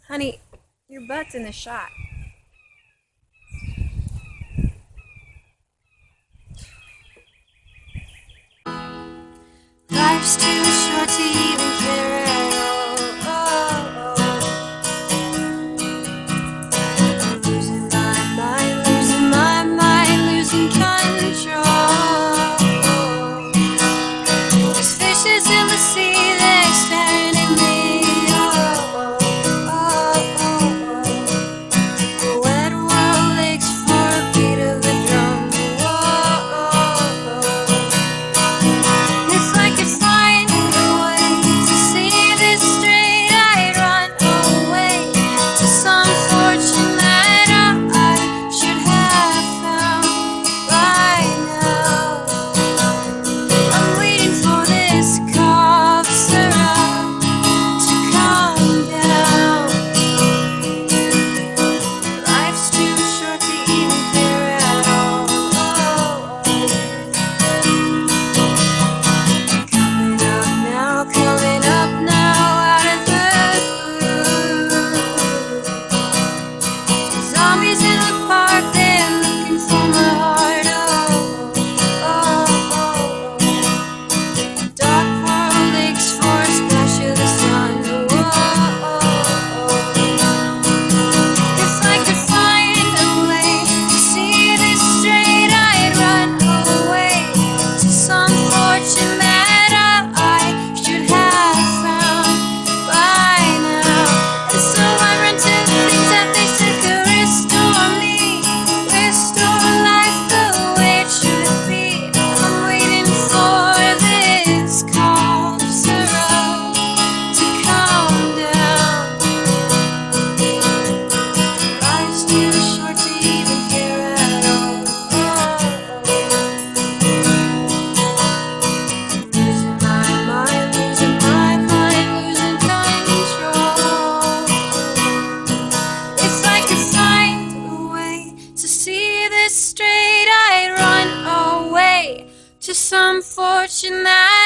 Honey, your butt's in the shot. Life's too short to even care at all. I'm losing my mind, losing control. There's fishes in the sea, they're staring at me. The wet world aches for a beat of the drum. If I could find a way to see this straight, I'd run away to some fortune that I should have found by now. I'm waiting for this cough syrup to calm down. Life's too short to even care at all. Coming up now out of the blue. Zombies in the park, they're looking for my heart. Dark world aches for a splash of the sun. If I could find a way to see this straight, I'd run away to some fortune that I should have found by now. And so I run to the things that they said could restore me, restore life the way it should be. I'm waiting for this cough syrup to calm down. Life's too short to even care at all. Losing my mind, losing control. If I could find a way to see this straight, I'd run away to some fortune that